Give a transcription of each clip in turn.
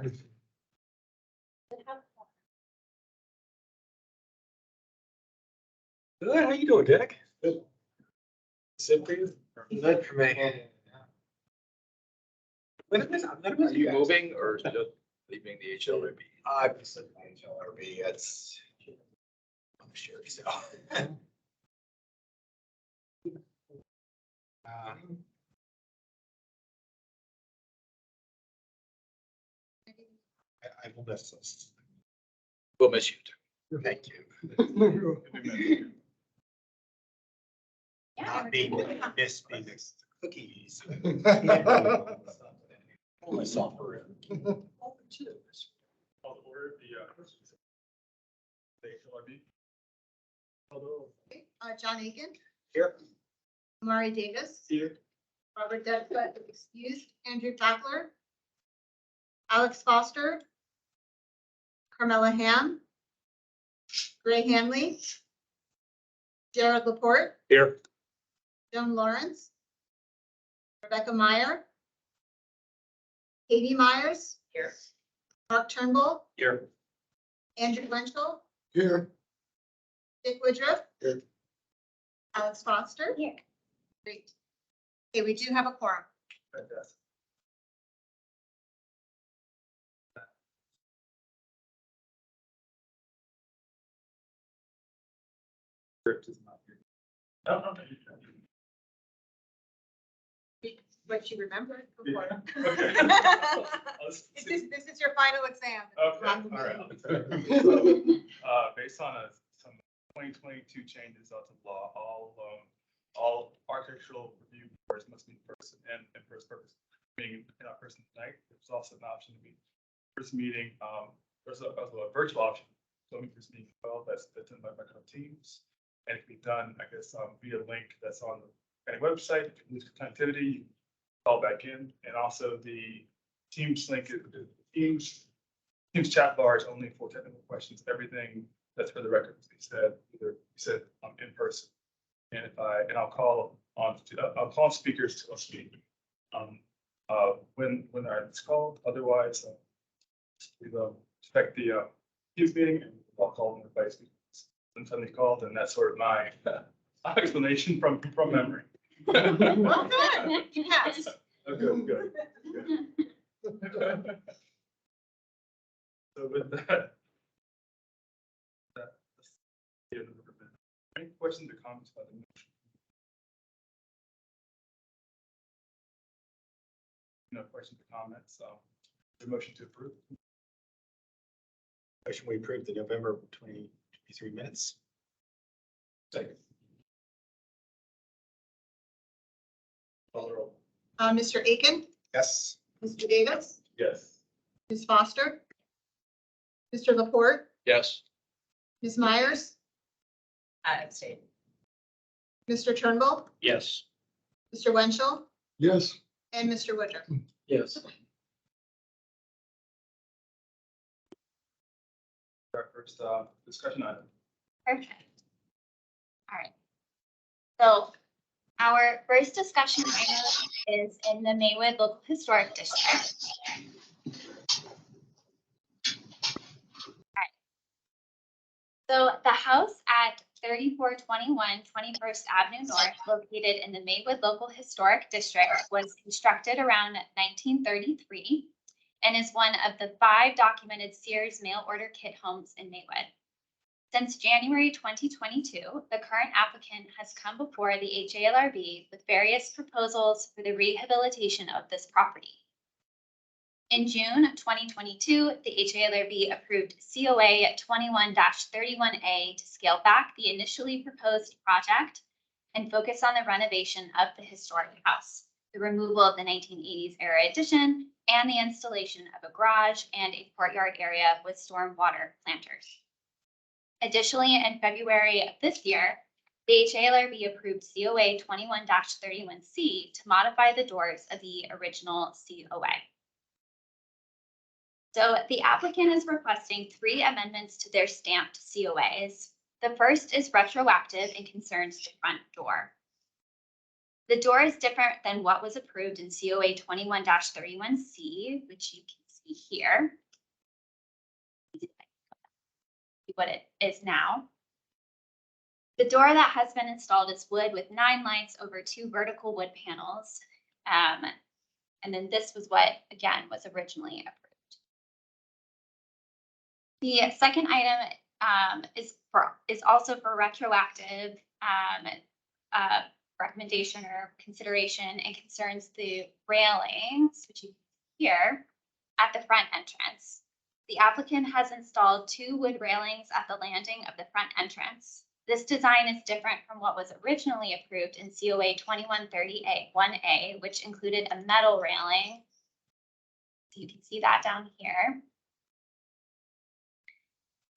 Good, how you doing, Dick? Good. Sit for you? Good for me. Are you moving or just leaving the HLRB? I'm just like HLRB, it's. I'm sure so. I will miss this. We'll miss you too. Thank you. Not being missed being next to cookies. Pull myself around. Call to order the HLRB. Although John Aiken, Here. Amari Davis, here, Robert Dedford, excused, Andrew Fackler, Alex Foster, Carmela Ham, Gray Hanley, Jared Laporte, Here. Joan Lawrence, Rebecca Meyer, Katie Myers, Here. Mark Turnbull, Here. Andrew Winchell, Here. Dick Woodruff, Here. Alex Foster. Here. Great. Okay, we do have a quorum. fantastic. Script is not here. No, no, no. What you remember before. Yeah, okay. I'll just- This is your final exam. Okay, all right. Based on some 2022 changes out of law, all architectural review boards must be in person and in first purpose. Meeting in person tonight, there's also an option to be first meeting. There's also a virtual option. So we first meeting that's done by Microsoft Teams, and it can be done, I guess, via link that's on the county website. If you lose connectivity, you call back in, and also the Teams link, Teams chat bar is only for technical questions. Everything that's for the record is said in person. And I'll call on speakers to speak when it's called. Otherwise, we will expect the Teams meeting and I'll call them by speakers when somebody called, and that's sort of my explanation from memory. Well done. Yes. Good. So with that. Any questions or comments about the motion? No questions or comments, the motion to approve. Motion we approve the November 2023 minutes. Second. Call the roll. Mr. Aiken, Yes. Mr. Davis, Yes. Ms. Foster, Mr. Laporte, Yes. Ms. Myers, Abstain. Mr. Turnbull, Yes. Mr. Winchell, Yes. and Mr. Woodruff. Yes. Our first discussion item. Perfect. All right. So our first discussion item is in the Maywood Local Historic District. All right. So the house at 3421 21st Avenue North, located in the Maywood Local Historic District, was constructed around 1933 and is one of the 5 documented Sears mail order kit homes in Maywood. Since January 2022, the current applicant has come before the HALRB with various proposals for the rehabilitation of this property. In June 2022, the HALRB approved COA 21-31A to scale back the initially proposed project and focus on the renovation of the historic house, the removal of the 1980s era addition, and the installation of a garage and a courtyard area with stormwater planters. Additionally, in February of this year, the HALRB approved COA 21-31C to modify the doors of the original COA. So the applicant is requesting 3 amendments to their stamped COAs. The first is retroactive and concerns the front door. The door is different than what was approved in COA 21-31C, which you can see see here. What it is now. The door that has been installed is wood with 9 lights over 2 vertical wood panels. And then this was what, again, was originally approved. The second item is also for retroactive recommendation or consideration, and concerns the railings, which you can see here at the front entrance. The applicant has installed 2 wood railings at the landing of the front entrance. This design is different from what was originally approved in COA 2130A1A, which included a metal railing. So you can see that down here.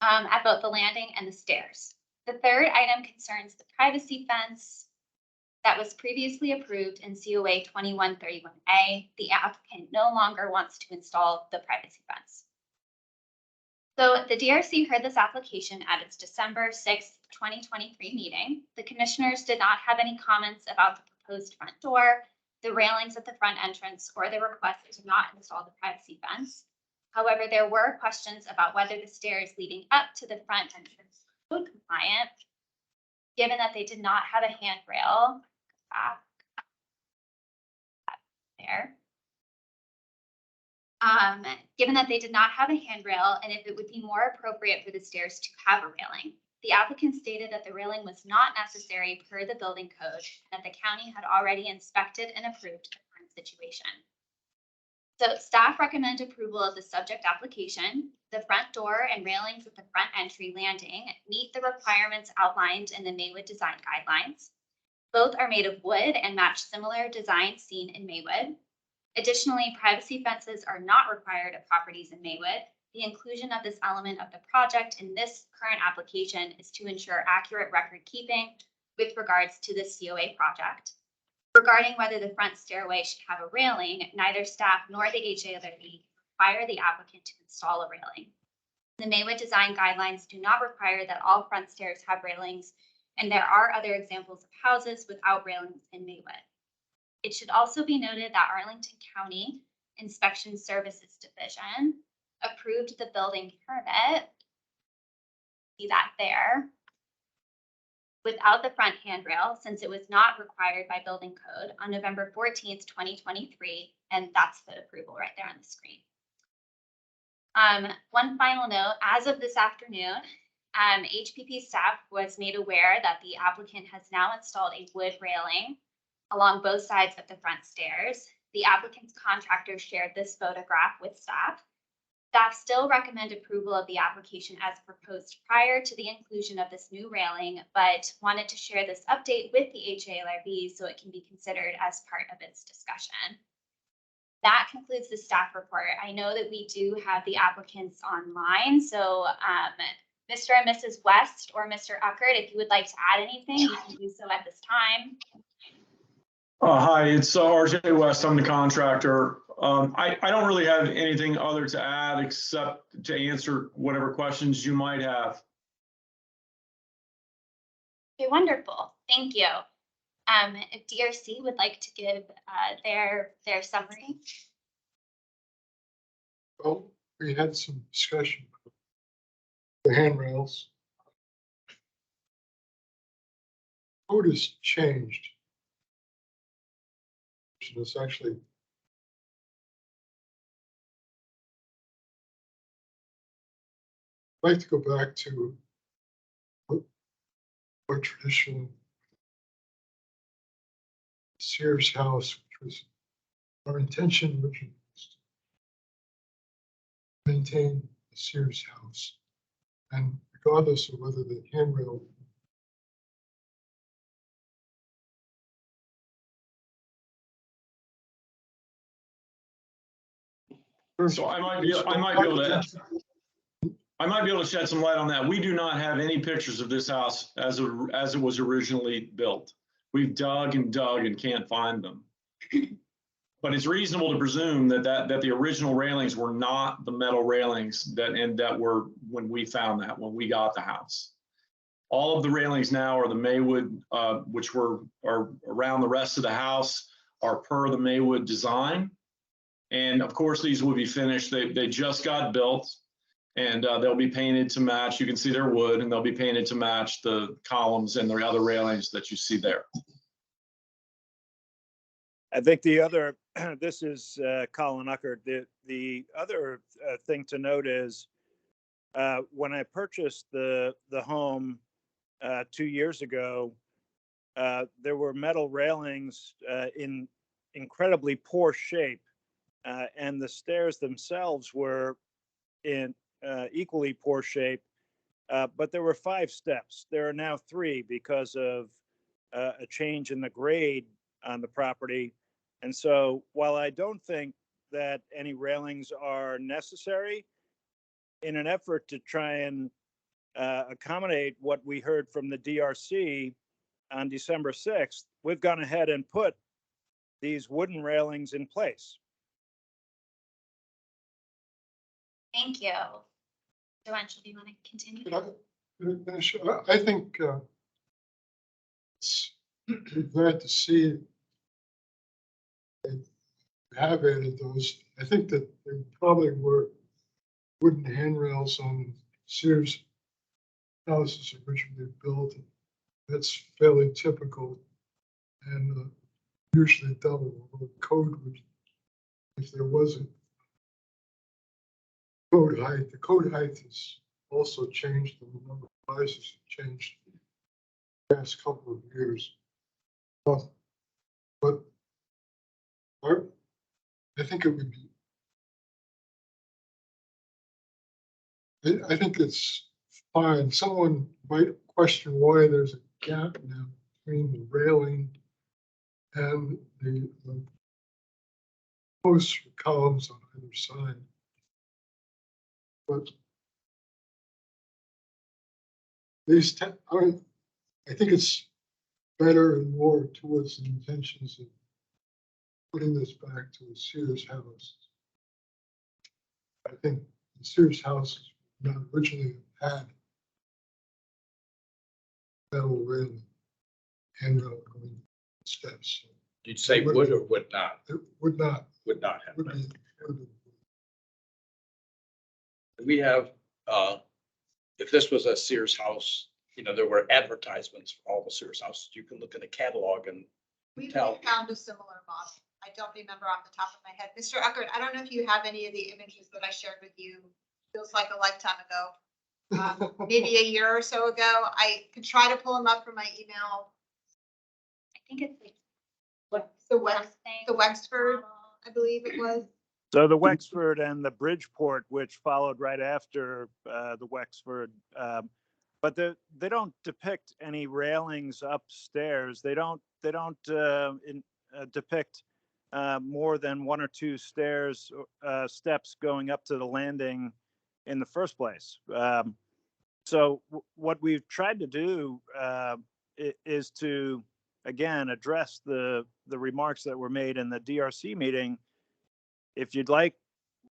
At both the landing and the stairs. The third item concerns the privacy fence that was previously approved in COA 2131A. The applicant no longer wants to install the privacy fence. So the DRC heard this application at its December 6th, 2023 meeting. The commissioners did not have any comments about the proposed front door, the railings at the front entrance, or the request to not install the privacy fence. However, there were questions about whether the stairs leading up to the front entrance were code compliant, given that they did not have a handrail there. Given that they did not have a handrail, and if it would be more appropriate for the stairs to have a railing. The applicant stated that the railing was not necessary per the building code, and that the county had already inspected and approved the current situation. So staff recommend approval of the subject application. The front door and railings at the front entry landing meet the requirements outlined in the Maywood design guidelines. Both are made of wood and match similar designs seen in Maywood. Additionally, privacy fences are not required at properties in Maywood. The inclusion of this element of the project in this current application is to ensure accurate record keeping with regards to the COA project. Regarding whether the front stairway should have a railing, neither staff nor the HALRB require the applicant to install a railing. The Maywood design guidelines do not require that all front stairs have railings, and there are other examples of houses without railings in Maywood. It should also be noted that Arlington County Inspection Services Division approved the building permit, see that there, without the front handrail, since it was not required by building code, on November 14th, 2023, and that's the approval right there on the screen. One final note, as of this afternoon, HPP staff was made aware that the applicant has now installed a wood railing along both sides of the front stairs. The applicant's contractor shared this photograph with staff. Staff still recommend approval of the application as proposed prior to the inclusion of this new railing, but wanted to share this update with the HALRB so it can be considered as part of its discussion. That concludes the staff report. I know that we do have the applicants online, so Mr. and Mrs. West or Mr. Uckert, if you would like to add anything, you can do so at this time. Hi, it's RJ West. I'm the contractor. I don't really have anything other to add except to answer whatever questions you might have. Okay, wonderful. Thank you. If DRC would like to give their summary. Well, we had some discussion about the handrails. Code has changed. It's actually I'd like to go back to what traditional Sears house, which was our intention originally was to maintain the Sears house, and regardless of whether the handrail So I might be able to shed some light on that. We do not have any pictures of this house as it was originally built. We've dug and can't find them. But it's reasonable to presume that the original railings were not the metal railings that were when we found that, when we got the house. All of the railings now are the Maywood, which are around the rest of the house, are per the Maywood design. And of course, these will be finished. They just got built, and they'll be painted to match. You can see they're wood, and they'll be painted to match the columns and the other railings that you see there. I think the other, this is Colin Uckert. The other thing to note is when I purchased the home 2 years ago, there were metal railings in incredibly poor shape, and the stairs themselves were in equally poor shape. But there were 5 steps. There are now 3 because of a change in the grade on the property. And so while I don't think that any railings are necessary, in an effort to try and accommodate what we heard from the DRC on December 6th, we've gone ahead and put these wooden railings in place. Thank you. Mr. Winchell, do you want to continue? I think it's glad to see they have added those. I think that there probably were wooden handrails on Sears houses originally built. That's fairly typical and usually double. The code would, if there wasn't code height, the code height has also changed, and the number of houses have changed the past couple of years. But I think it would be, I think it's fine. Someone might question why there's a gap now between the railing and the posts or columns on either side. But these, I think it's better and more towards the intentions of putting this back to a Sears house. I think the Sears houses not originally had metal railing, handrail going steps. So You'd say would or would not? it would not, Would not have. would be, We have, if this was a Sears house, you know, there were advertisements for all the Sears houses. You can look in the catalog and We Tell. found a similar model. I don't remember off the top of my head. Mr. Uckert, I don't know if you have any of the images that I shared with you. Feels like a lifetime ago. Maybe a year or so ago. I could try to pull them up from my email. I think it's like The Wexford, I believe it was. So the Wexford and the Bridgeport, which followed right after the Wexford, but they don't depict any railings upstairs. They don't depict more than 1 or 2 stairs, steps going up to the landing in the first place. So what we've tried to do is to, again, address the remarks that were made in the DRC meeting. If you'd like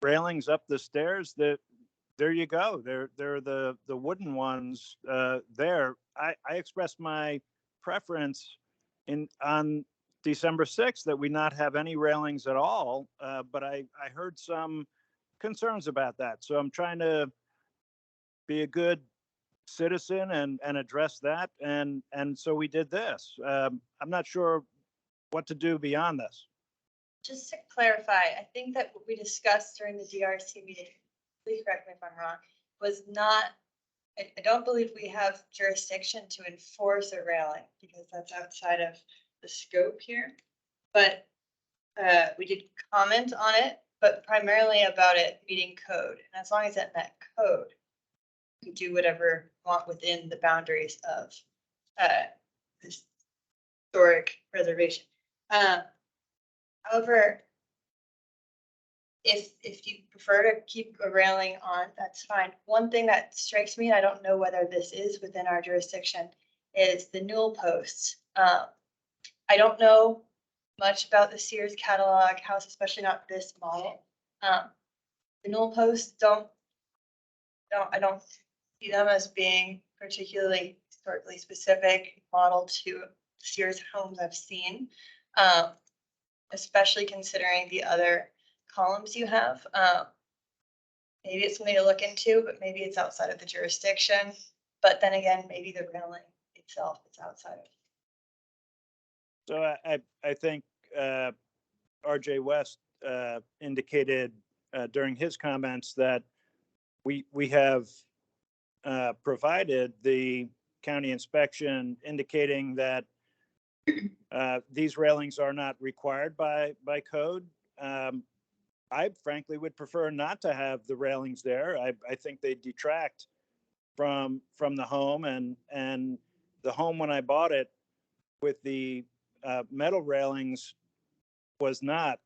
railings up the stairs, there you go. They're the wooden ones there. I expressed my preference on December 6th that we not have any railings at all, but I heard some concerns about that. So I'm trying to be a good citizen and address that. And so we did this. I'm not sure what to do beyond this. Just to clarify, I think that what we discussed during the DRC meeting, please correct me if I'm wrong, was not, I don't believe we have jurisdiction to enforce a railing because that's outside of the scope here. But we did comment on it, but primarily about it meeting code. And as long as it met code, we do whatever we want within the boundaries of this historic preservation. However, if you prefer to keep a railing on, that's fine. One thing that strikes me, and I don't know whether this is within our jurisdiction, is the newel posts. I don't know much about the Sears catalog house, especially not this model. The newel posts I don't see them as being particularly historically specific model to Sears homes I've seen. Especially considering the other columns you have. Maybe it's something to look into, but maybe it's outside of the jurisdiction. But then again, maybe the railing itself is outside of. So I think RJ West indicated during his comments that we have provided the county inspection indicating that these railings are not required by code. I frankly would prefer not to have the railings there. I think they detract from the home, and the home when I bought it with the metal railings was not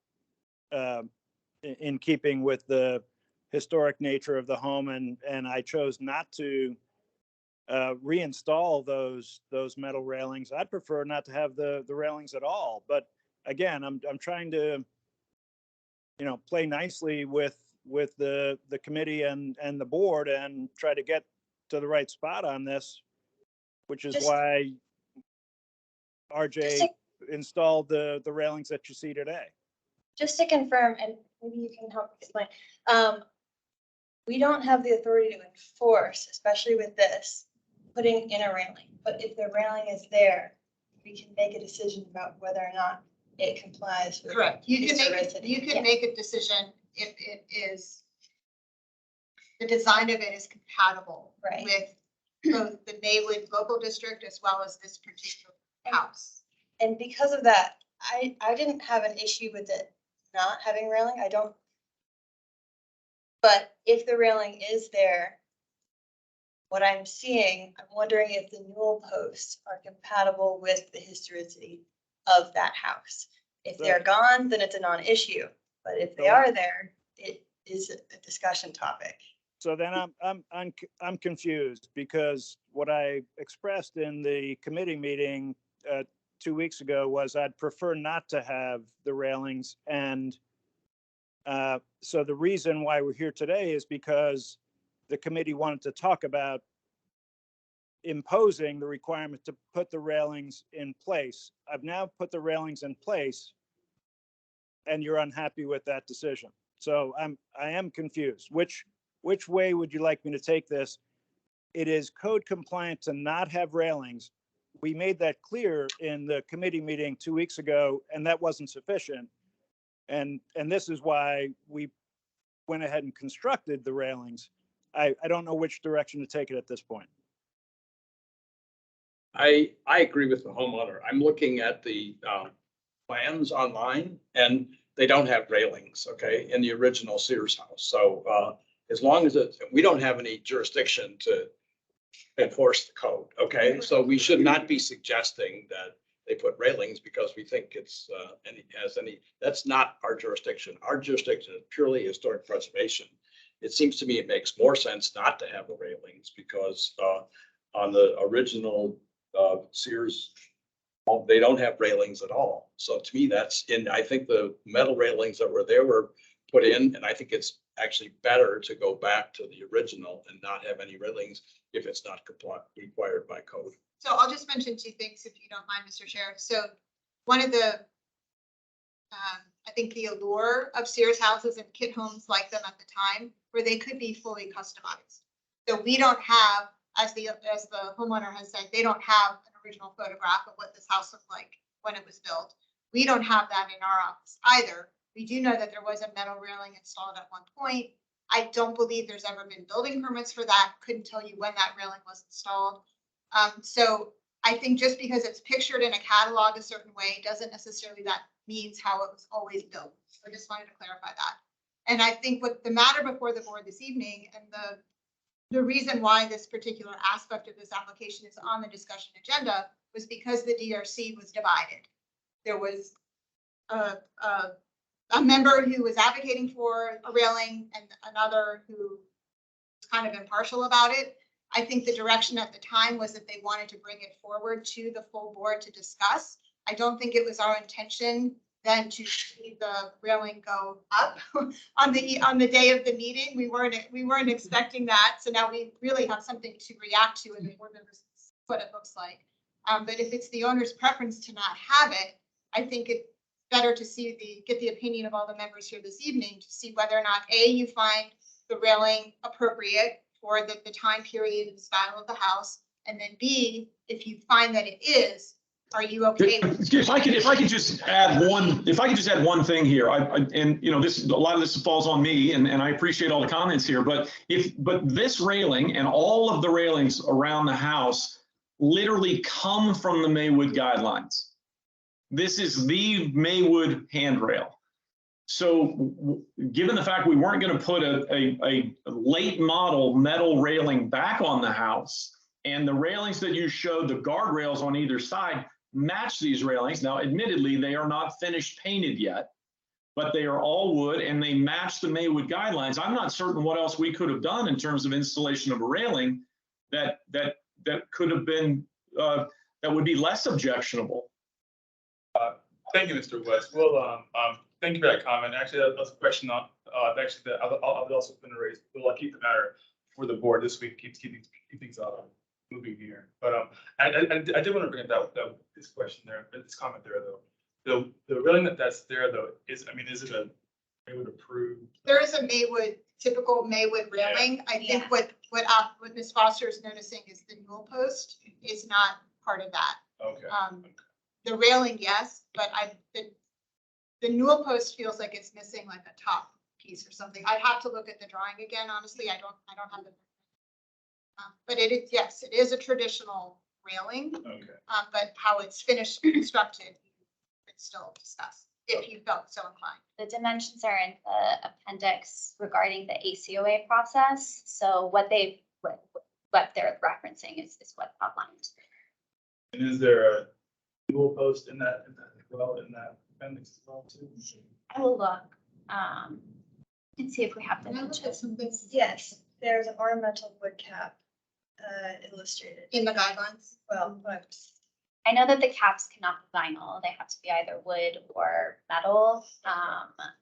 in keeping with the historic nature of the home, and I chose not to reinstall those metal railings. I'd prefer not to have the railings at all. But again, I'm trying to, play nicely with the committee and the board and try to get to the right spot on this, which is why RJ installed the railings that you see today. Just to confirm, and maybe you can help explain, we don't have the authority to enforce, especially with this, putting in a railing. But if the railing is there, we can make a decision about whether or not it complies with. Correct. You can Yeah. make a decision if it is, the design of it is compatible Right. with both the Maywood local district as well as this particular house. And because of that, I didn't have an issue with it not having railing. I don't. But if the railing is there, what I'm seeing, I'm wondering if the newel posts are compatible with the historicity of that house. If they're gone, then it's a non-issue. But if they are there, it is a discussion topic. So then I'm confused, because what I expressed in the committee meeting 2 weeks ago was I'd prefer not to have the railings. And so the reason why we're here today is because the committee wanted to talk about imposing the requirement to put the railings in place. I've now put the railings in place, and you're unhappy with that decision. So I am confused. Which way would you like me to take this? It is code compliant to not have railings. We made that clear in the committee meeting 2 weeks ago, and that wasn't sufficient. And this is why we went ahead and constructed the railings. I don't know which direction to take it at this point. I agree with the homeowner. I'm looking at the plans online and they don't have railings, okay, in the original Sears house. So as long as we don't have any jurisdiction to enforce the code, okay? So we should not be suggesting that they put railings because we think it's that's not our jurisdiction. Our jurisdiction is purely historic preservation. It seems to me it makes more sense not to have the railings because on the original Sears, they don't have railings at all. So to me, I think the metal railings that were there were put in, and I think it's actually better to go back to the original and not have any railings if it's not required by code. So I'll just mention two things if you don't mind, Mr. Chair. So one of the, I think the allure of Sears houses and kit homes like them at the time, where they could be fully customized. So we don't have, as the homeowner has said, they don't have an original photograph of what this house looked like when it was built. We don't have that in our office either. We do know that there was a metal railing installed at one point. I don't believe there's ever been building permits for that. Couldn't tell you when that railing was installed. So I think just because it's pictured in a catalog a certain way doesn't necessarily that means how it was always built. So I just wanted to clarify that. And I think what the matter before the board this evening and the reason why this particular aspect of this application is on the discussion agenda was because the DRC was divided. There was a member who was advocating for a railing and another who was kind of impartial about it. I think the direction at the time was that they wanted to bring it forward to the full board to discuss. I don't think it was our intention then to see the railing go up on the day of the meeting. We weren't expecting that. So now we really have something to react to in the board members, what it looks like. But if it's the owner's preference to not have it, I think better to get the opinion of all the members here this evening to see whether or not, A, you find the railing appropriate for the time period and style of the house, and then B, if you find that it is, are you okay with? If I could just add one thing here, and you know, a lot of this falls on me, and I appreciate all the comments here, but this railing and all of the railings around the house literally come from the Maywood guidelines. This is the Maywood handrail. So given the fact we weren't going to put a late model metal railing back on the house, and the railings that you showed, the guardrails on either side, match these railings. Now, admittedly, they are not finished painted yet, but they are all wood and they match the Maywood guidelines. I'm not certain what else we could have done in terms of installation of a railing that could have been, that would be less objectionable. Thank you, Mr. West. Well, thank you for that comment. Actually, that was a question on, actually, that I've also been raised. We'll keep the matter for the board this week, keep things moving here. But I did want to bring up this question there, this comment there, though. The railing that's there, though, is it a Maywood approved? There is a typical Maywood railing. I think what Ms. Foster is noticing is the newel post is not part of that. Okay. The railing, yes, but the newel post feels like it's missing like a top piece or something. I'd have to look at the drawing again. Honestly, I don't have the. But it is, yes, it is a traditional railing. Okay. But how it's finished constructed, it's still discussed if you felt so inclined. The dimensions are in the appendix regarding the ACOA process. So what they're referencing is what outlined. And is there a dual post in that appendix as well too? I will look and see if we have the. Yes, there's an ornamental wood cap illustrated. In the guidelines? Well, but I know that the caps cannot be vinyl. They have to be either wood or metal.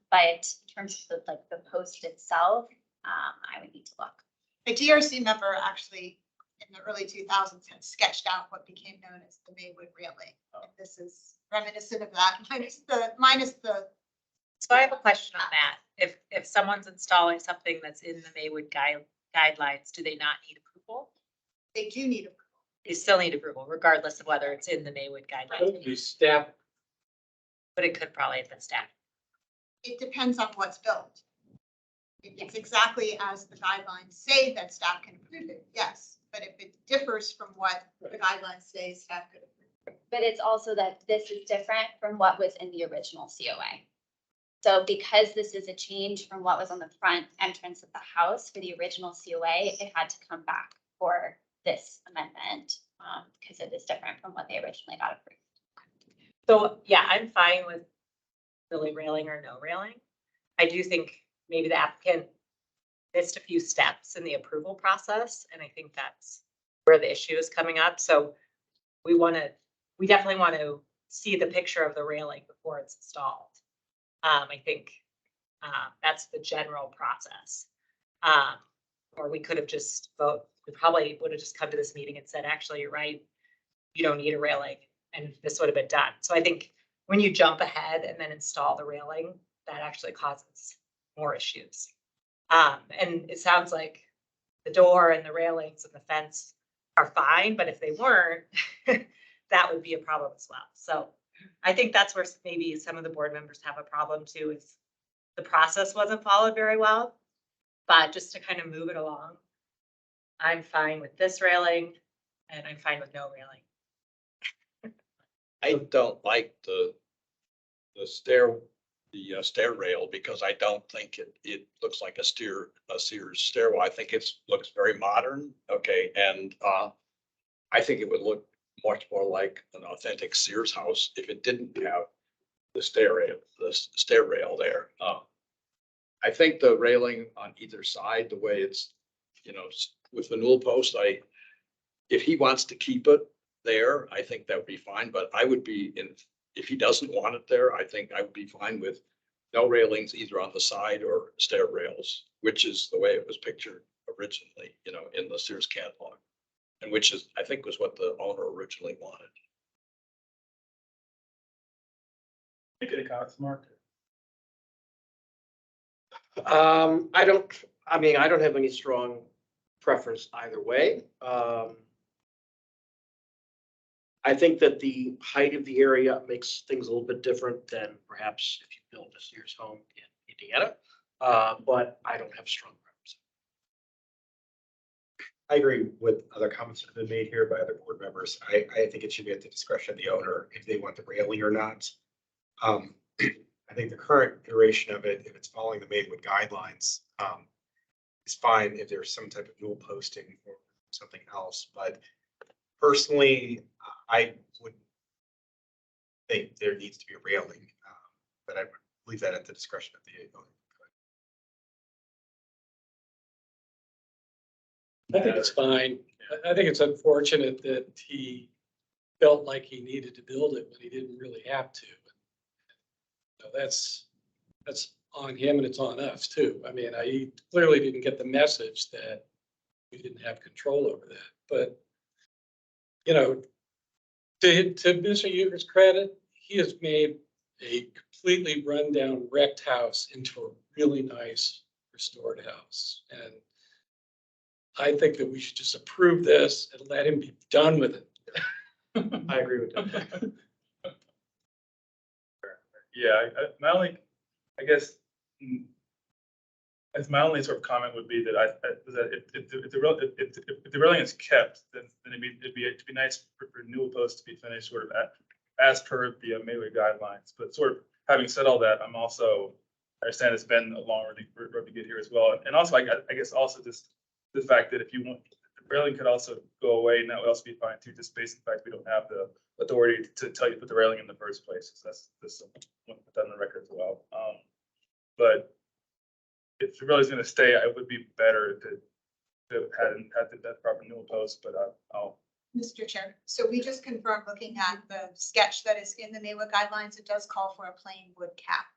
But in terms of the post itself, I would need to look. A DRC member actually in the early 2000s had sketched out what became known as the Maywood railing. And this is reminiscent of that, minus the. So I have a question on that. If someone's installing something that's in the Maywood guidelines, do they not need approval? They do need approval. They still need approval regardless of whether it's in the Maywood guidelines, The staff, but it could probably have been staff. It depends on what's built. It's exactly as the guidelines say that staff can approve it, yes. But if it differs from what the guidelines say, staff could approve. But it's also that this is different from what was in the original COA. So because this is a change from what was on the front entrance of the house for the original COA, it had to come back for this amendment because it is different from what they originally got approved. So yeah, I'm fine with really railing or no railing. I do think maybe the applicant missed a few steps in the approval process. And I think that's where the issue is coming up. So we definitely want to see the picture of the railing before it's installed. I think that's the general process. Or we could have just we probably would have just come to this meeting and said, actually, you're right, you don't need a railing, and this would have been done. So I think when you jump ahead and then install the railing, that actually causes more issues. And it sounds like the door and the railings and the fence are fine, but if they weren't, that would be a problem as well. So I think that's where maybe some of the board members have a problem too, is the process wasn't followed very well. But just to kind of move it along, I'm fine with this railing and I'm fine with no railing. I don't like the stair rail because I don't think it looks like a Sears stairwell. I think it looks very modern. Okay. And I think it would look much more like an authentic Sears house if it didn't have the stair rail there. I think the railing on either side, the way it's, with the newel post, if he wants to keep it there, I think that would be fine. But I would be if he doesn't want it there, I think I would be fine with no railings either on the side or stair rails, which is the way it was pictured originally, in the Sears catalog. And which is, I think, was what the owner originally wanted. Make it a comments, Mark. I don't have any strong preference either way. I think that the height of the area makes things a little bit different than perhaps if you build a Sears home in Indiana. But I don't have strong preference. I agree with other comments that have been made here by other board members. I think it should be at the discretion of the owner if they want the railing or not. I think the current iteration of it, if it's following the Maywood guidelines, is fine if there's some type of dual posting or something else. But personally, I would think there needs to be a railing, but I would leave that at the discretion of the owner. I think it's fine. I think it's unfortunate that he felt like he needed to build it when he didn't really have to. So that's on him and it's on us too. I mean, he clearly didn't get the message that we didn't have control over that. But, you know, to Mr. Euchre's credit, he has made a completely rundown wrecked house into a really nice restored house. And I think that we should just approve this and let him be done with it. I agree with that. Yeah, my only, I guess, as my only sort of comment would be that if the railing is kept, then it'd be nice for newel posts to be finished sort of as per the Maywood guidelines. But sort of having said all that, I understand it's been a long road to get here as well. And also, I guess also just the fact that if you want, the railing could also go away and that would also be fine too, just based on the fact we don't have the authority to tell you to put the railing in the first place. So that's something I want to put that on the record as well. But if the railing's going to stay, it would be better to have that proper newel post, but I'll. Mr. Chair, so we just confirmed, looking at the sketch that is in the Maywood guidelines, it does call for a plain wood cap.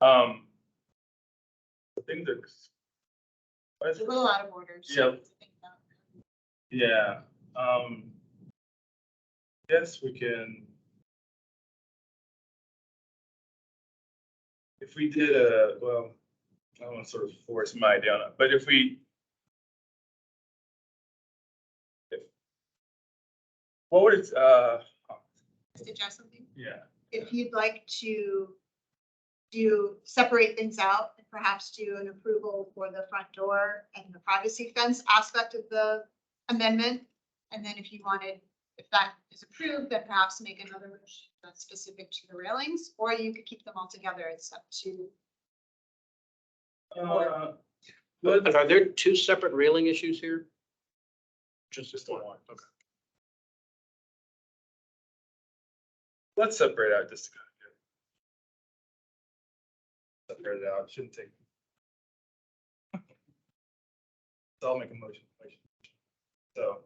I think there's. It's a little out of order. Yeah. Yeah. Yes, we can. If we did well, I don't want to sort of force my idea on it, but if what would it, Suggest something? yeah. If you'd like to separate things out and perhaps do an approval for the front door and the privacy fence aspect of the amendment. And then if that is approved, then perhaps make another motion that's specific to the railings, or you could keep them all together. It's up to. But are there two separate railing issues here? Just the one. Okay. Let's separate out just to kind of separate it out. It shouldn't take. So I'll make a motion. So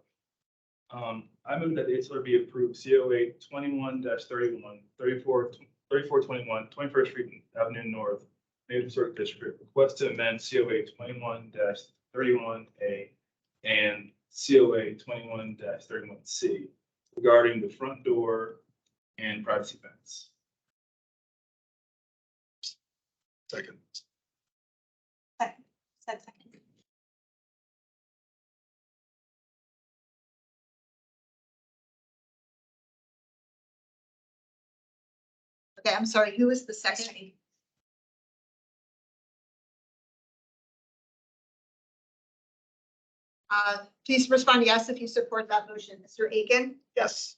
I move that the HLR be approved COA 21-31, 3421, 21st Street Avenue North, Maywood Historic District. Request to amend COA 21-31A and COA 21-31C regarding the front door and privacy fence. Second. Second. Okay, I'm sorry, who was the second? Please respond yes if you support that motion. Mr. Aiken, Yes.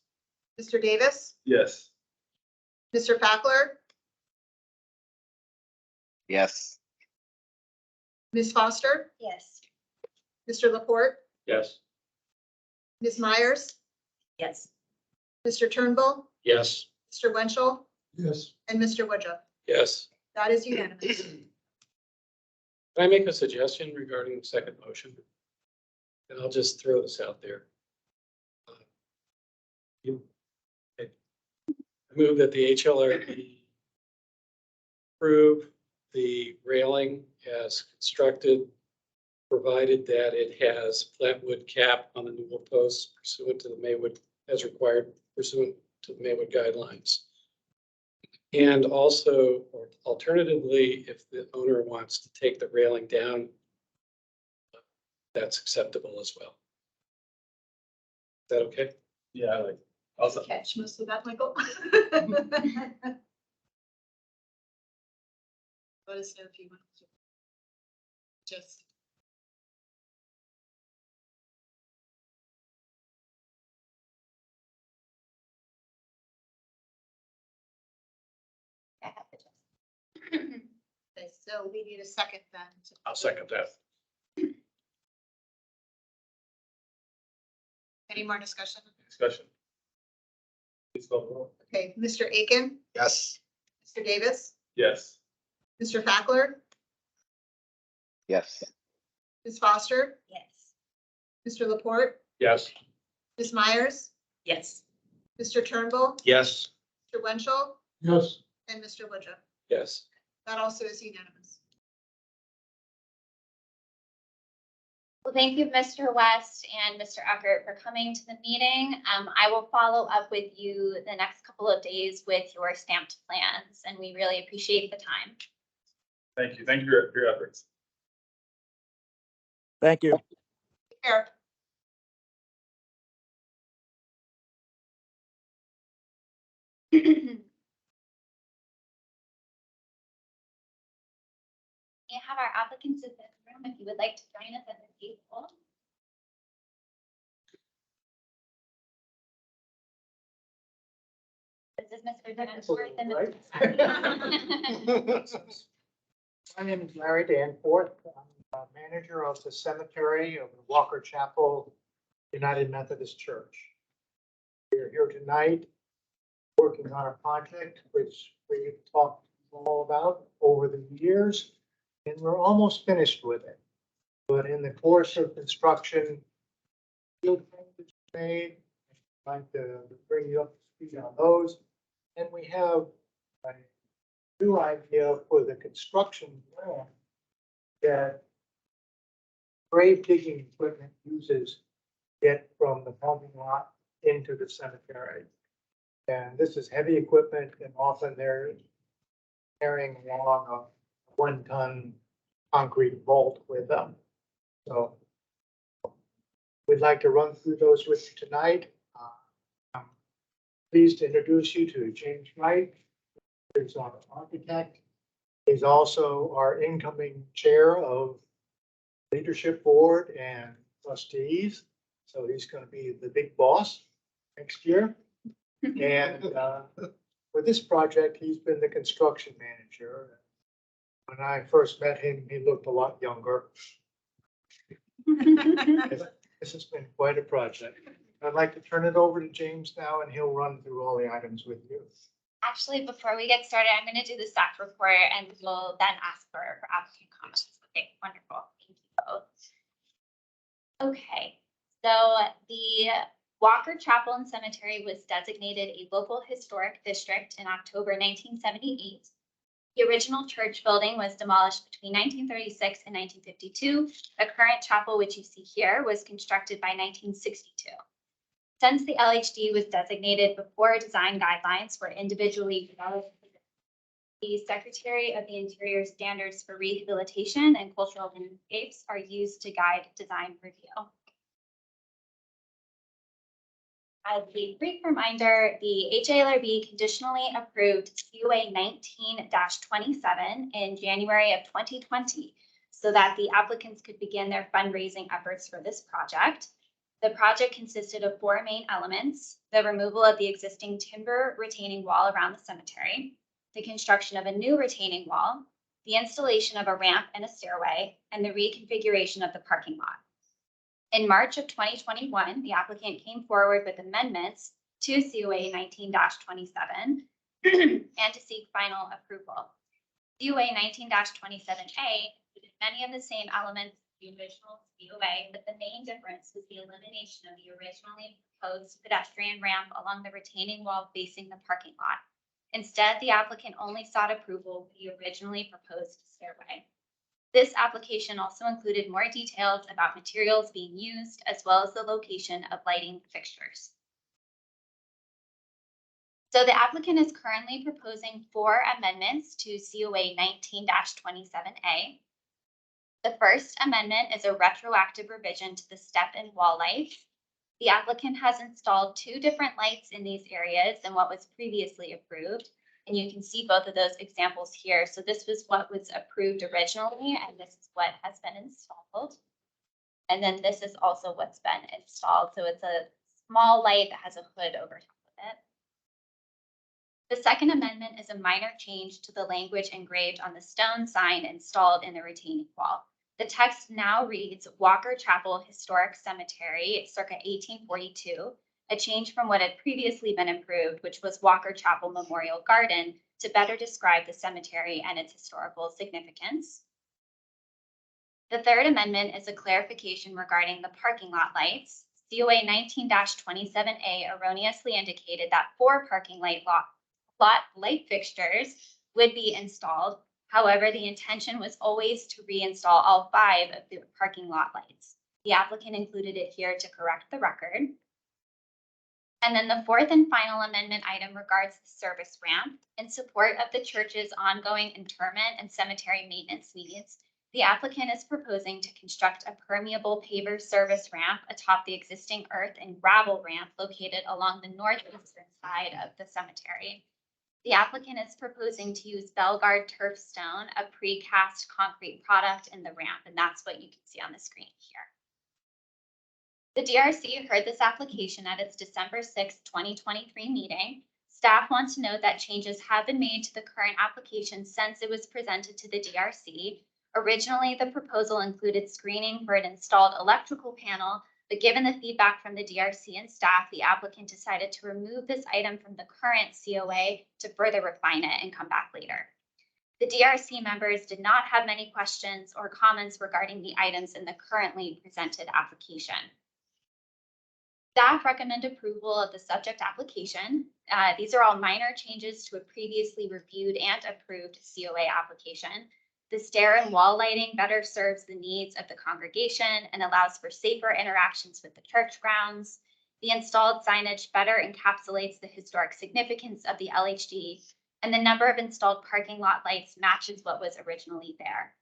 Mr. Davis, Yes. Mr. Fackler, Yes. Ms. Foster, Yes. Mr. Laporte, Yes. Ms. Myers, Yes. Mr. Turnbull, Yes. Mr. Winchell, Yes, and Mr. Woodruff. Yes. That is unanimous. Can I make a suggestion regarding the second motion? And I'll just throw this out there. I move that the HLRB approve the railing as constructed provided that it has flat wood cap on the newel posts pursuant to the Maywood, as required pursuant to the Maywood guidelines. And also, or alternatively, if the owner wants to take the railing down, that's acceptable as well. Is that okay? Yeah, like, also, Catch most of that, Michael. Let us know if you want to. Just. I have the gist. Okay, so we need a second then. I'll second that. Any more discussion? discussion. Please call the roll. Okay, Mr. Aiken, Yes. Mr. Davis, Yes. Mr. Fackler, Yes. Ms. Foster, Yes. Mr. Laporte, Yes. Ms. Myers, Yes. Mr. Turnbull, Yes. Mr. Winchell, Yes. and Mr. Woodruff. Yes. That also is unanimous. Well, thank you, Mr. West and Mr. Eckert, for coming to the meeting. I will follow up with you the next couple of days with your stamped plans, and we really appreciate the time. Thank you. Thank you for your efforts. Thank you. Take care. We have our applicants in this room if you would like to join us at the table. This is Mr. Davenport, then Mr. My name is Larry Danforth. I'm manager of the cemetery of the Walker Chapel United Methodist Church. We're here tonight working on a project which we've talked all about over the years, and we're almost finished with it. But in the course of construction, field changes made. I'd like to bring you up to speed on those. And we have a new idea for the construction plan that grave digging equipment uses to get from the parking lot into the cemetery. And this is heavy equipment, and often they're carrying along a 1-ton concrete vault with them. So we'd like to run through those with you tonight. I'm pleased to introduce you to James Wright, who's our architect. He's also our incoming chair of leadership board and trustees. So he's going to be the big boss next year. And with this project, he's been the construction manager. When I first met him, he looked a lot younger. This has been quite a project. I'd like to turn it over to James now, and he'll run through all the items with you. Actually, before we get started, I'm going to do the staff report and we'll then ask for applicant comments. Okay, wonderful. Thank you both. Okay, so the Walker Chapel and Cemetery was designated a local historic district in October 1978. The original church building was demolished between 1936 and 1952. The current chapel, which you see here, was constructed by 1962. Since the LHD was designated before design guidelines were individually developed, the Secretary of the Interior Standards for Rehabilitation and Cultural Landscapes are used to guide design review. As a brief reminder, the HALRB conditionally approved CUA 19-27 in January of 2020 so that the applicants could begin their fundraising efforts for this project. The project consisted of 4 main elements: the removal of the existing timber retaining wall around the cemetery, the construction of a new retaining wall, the installation of a ramp and a stairway, and the reconfiguration of the parking lot. In March of 2021, the applicant came forward with amendments to CUA 19-27 and to seek final approval. CUA 19-27A included many of the same elements of the original CUA, but the main difference was the elimination of the originally proposed pedestrian ramp along the retaining wall facing the parking lot. Instead, the applicant only sought approval for the originally proposed stairway. This application also included more details about materials being used, as well as the location of lighting fixtures. So the applicant is currently proposing 4 amendments to COA 19-27A. The first amendment is a retroactive revision to the step and wall lights. The applicant has installed 2 different lights in these areas than what was previously approved. And you can see both of those examples here. So this was what was approved originally, and this is what has been installed. And then this is also what's been installed. So it's a small light that has a hood over top of it. The second amendment is a minor change to the language engraved on the stone sign installed in the retaining wall. The text now reads Walker Chapel Historic Cemetery, circa 1842, a change from what had previously been approved, which was Walker Chapel Memorial Garden, to better describe the cemetery and its historical significance. The third amendment is a clarification regarding the parking lot lights. COA 19-27A erroneously indicated that 4 parking lot light fixtures would be installed. However, the intention was always to reinstall all 5 of the parking lot lights. The applicant included it here to correct the record. And then the fourth and final amendment item regards the service ramp. In support of the church's ongoing interment and cemetery maintenance needs, the applicant is proposing to construct a permeable paver service ramp atop the existing earth and gravel ramp located along the northeastern side of the cemetery. The applicant is proposing to use Belgard turf stone, a precast concrete product, in the ramp, and that's what you can see on the screen here. The DRC heard this application at its December 6, 2023 meeting. Staff wants to note that changes have been made to the current application since it was presented to the DRC. Originally, the proposal included screening for an installed electrical panel, but given the feedback from the DRC and staff, the applicant decided to remove this item from the current COA to further refine it and come back later. The DRC members did not have many questions or comments regarding the items in the currently presented application. Staff recommend approval of the subject application. These are all minor changes to a previously reviewed and approved COA application. The stair and wall lighting better serves the needs of the congregation and allows for safer interactions with the church grounds. The installed signage better encapsulates the historic significance of the LHD, and the number of installed parking lot lights matches what was originally there.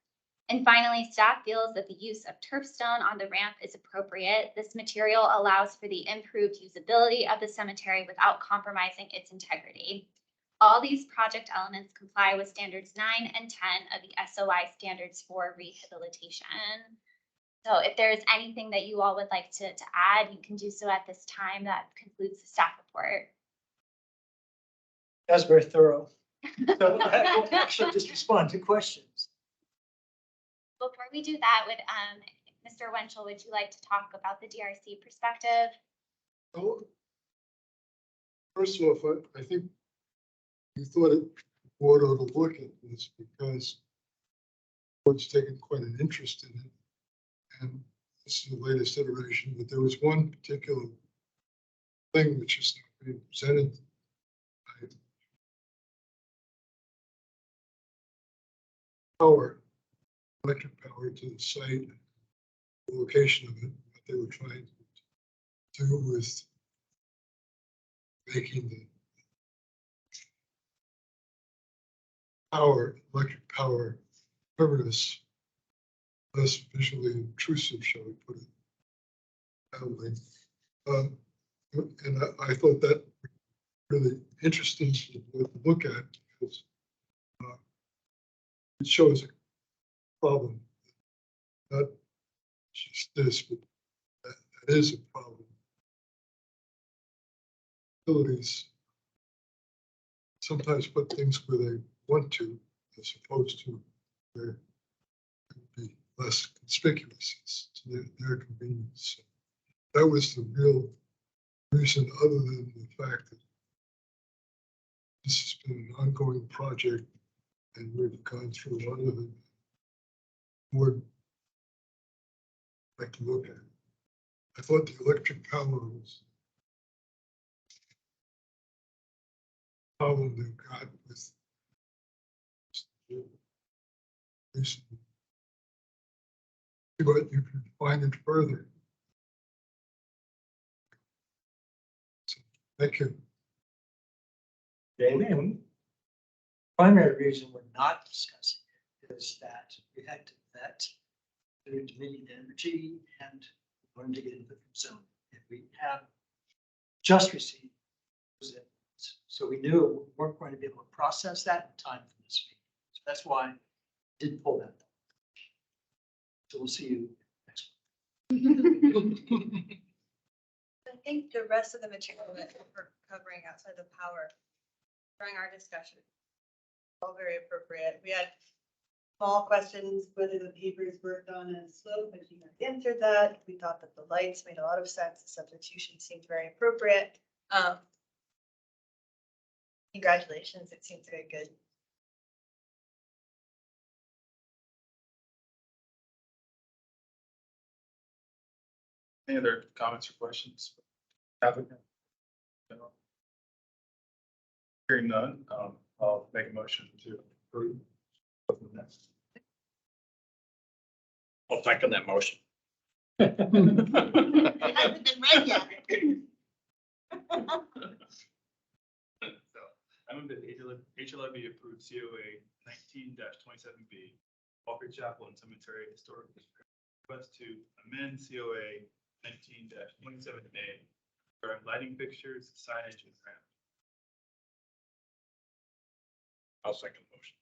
And finally, staff feels that the use of turf stone on the ramp is appropriate. This material allows for the improved usability of the cemetery without compromising its integrity. All these project elements comply with standards 9 and 10 of the SOI standards for rehabilitation. So if there is anything that you all would like to add, you can do so at this time. That concludes the staff report. That's very thorough. So I will actually just respond to questions. Before we do that, would Mr. Winchell, would you like to talk about the DRC perspective? Oh, first off, I think we thought the board ought to look at this because the board's taken quite an interest in it. And this is the latest iteration, but there was one particular thing which is being presented. Power, electric power to the site, the location of it, what they were trying to do with making the electric power impervious, less visually intrusive, shall we put it that way. And I thought that really interesting to look at because it shows a problem, not just this, but that is a problem. Utilities sometimes put things where they want to, as opposed to where it would be less conspicuous to their convenience. So that was the real reason, other than the fact that this has been an ongoing project and we've gone through a lot of it. Would like to look at it. I thought the electric power was a problem they've got with recent see what you can find it further. So, thank you. Primary reason we're not discussing it is that we had to vet the Dominion Energy and wanted to get input from zone. And we have just received those inputs. So we knew we weren't going to be able to process that in time for this meeting. So that's why I didn't pull that. So we'll see you next week. I think the rest of the material that we're covering outside the power during our discussion, all very appropriate. We had small questions, whether the pavers worked on a slope, but you answered that. We thought that the lights made a lot of sense. The substitution seemed very appropriate. Congratulations, it seems very good. Any other comments or questions? Applicant? No. Hearing none, I'll make a motion to approve. I'll second that motion. It hasn't been read yet. So I move that HLIB approve COA 19-27B, Walker Chapel and Cemetery Historic District. Request to amend COA 19-27A for lighting fixtures, signage, and ramp. I'll second the motion.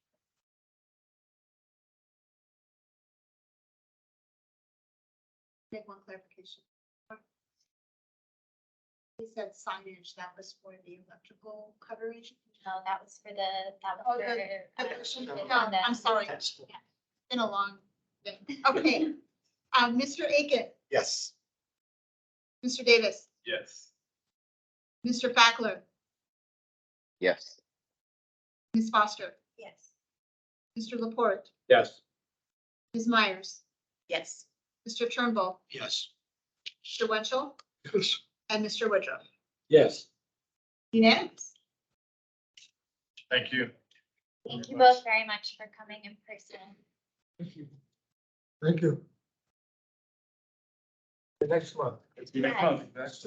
Make one clarification. He said signage, that was for the electrical coverage. No, that was for that Oh, was the- for. No, I'm sorry. That's It's been a long day. Okay. Mr. Aiken, Yes. Mr. Davis, Yes. Mr. Fackler, Yes. Ms. Foster, Yes. Mr. Laporte, Yes. Ms. Myers, Yes. Mr. Turnbull, Yes. Mr. Winchell, Yes. and Mr. Woodruff. Yes. Unanimous. Thank you. Thank you both very much for coming in person. Thank you. the next month. It's been next month. Next.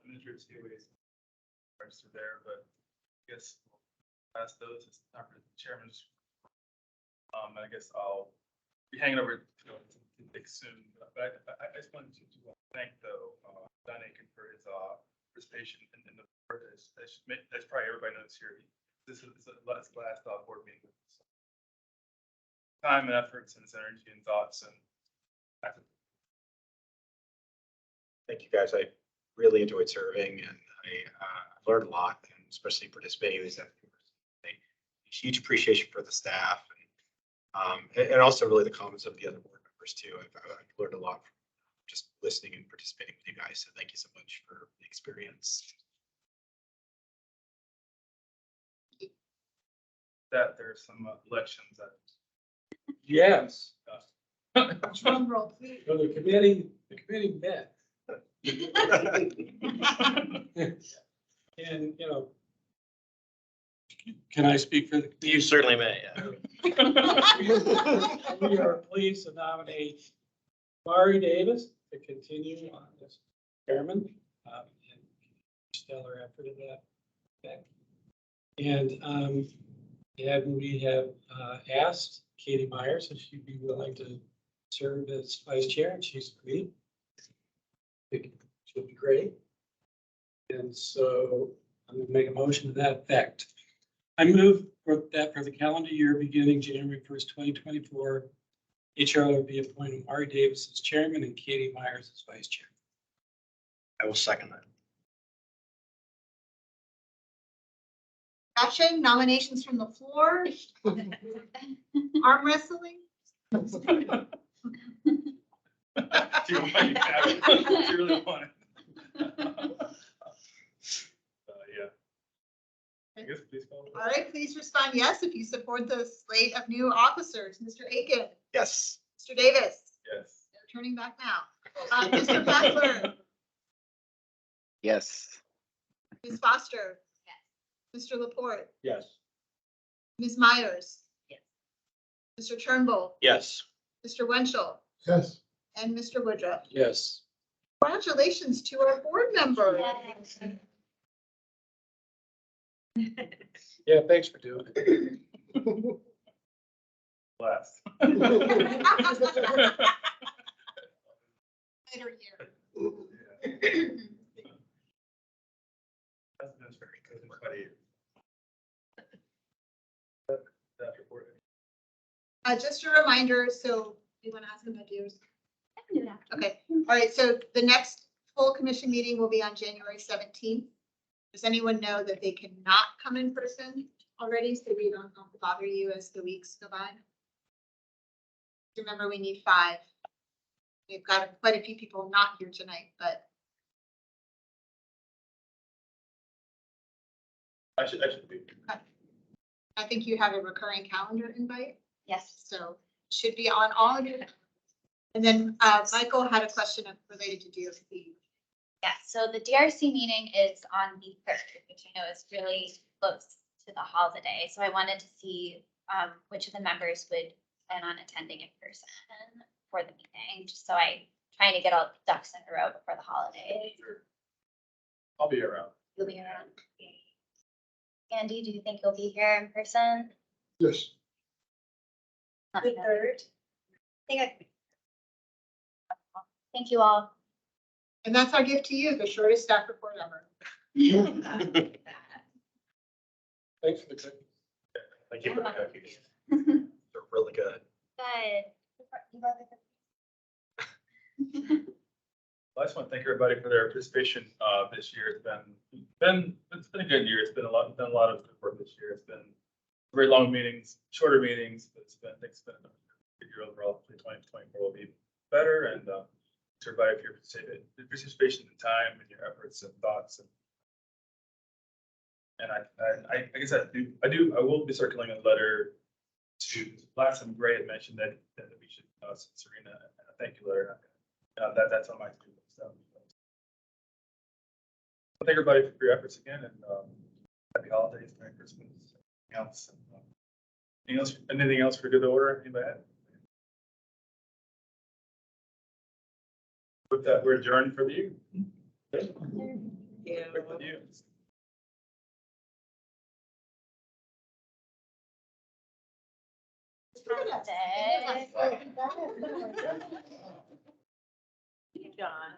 Administrative COAs are there, but I guess we'll pass those. It's not for the chairman's. I guess I'll be hanging over to Dick soon, but I just wanted to thank though, Don Aiken for his participation in the board. That's probably everybody knows here. This is the last board meeting. Time and efforts and his energy and thoughts and. Thank you, guys. I really enjoyed serving and I learned a lot, and especially participating in these efforts. Huge appreciation for the staff and also really the comments of the other board members too. I've learned a lot from just listening and participating with you guys. So thank you so much for the experience. That there's some elections that. Yes. Drum roll, please. So the committee met. And, you know, can I speak for the? You certainly may, yeah. We are pleased to nominate Mari Davis to continue on as chairman. And stellar effort in that effect. And we have asked Katie Myers if she'd be willing to serve as vice chair, and she's agreed. I think she'll be great. And so I'm gonna make a motion to that effect. I move for the calendar year beginning January 1st, 2024, HR will be appointing Mari Davis as chairman and Katie Myers as vice chair. I will second that. Discussion, nominations from the floor, arm wrestling. Do you really want it? Yeah. I guess please call it. All right, please respond yes if you support the slate of new officers. Mr. Aiken, Yes. Mr. Davis, Yes. they're turning back now. Mr. Fackler, Yes. Ms. Foster. Mr. Laporte, Yes. Ms. Myers. Yes. Mr. Turnbull, Yes. Mr. Winchell, Yes. and Mr. Woodruff. Yes. Congratulations to our board member. Yeah, thanks for doing it. Last. Later here. That's very good. That report. Just a reminder, so you want to ask about yours? Okay, all right, so the next full commission meeting will be on January 17th. Does anyone know that they cannot come in person already, so we don't have to bother you as the weeks go by? Remember, we need 5. We've got quite a few people not here tonight, but I should be. I think you have a recurring calendar invite, Yes. so should be on all of your. And then Michael had a question related to DOC. Yeah, so the DRC meeting is on the 3rd, which I know is really close to the holiday. So I wanted to see which of the members would plan on attending in person for the meeting, just so I trying to get all the ducks in a row before the holidays. I'll be around. You'll be around. Andy, do you think you'll be here in person? Yes. Not The sure. 3rd. I think Thank you all. And that's our gift to you, the shortest staff report ever. Thanks for the cookies. Thank you for the cookies. Good. They're really good. You brought the cookies. I just want to thank everybody for their participation this year. It's been a good year. It's been done a lot of good work this year. It's been very long meetings, shorter meetings, but I think it's been a good year overall. 2024 will be better, and to everybody for your participation and time and your efforts and thoughts. And I guess I will be circulating a letter to, last time Gray had mentioned that we should send Serena a thank you letter. That's on my to-do list. Thank everybody for your efforts again, and happy holidays, Merry Christmas. Anything else for good order? Anybody have? With that, we're adjourned for the year. Thank you. With you. Birthday. John.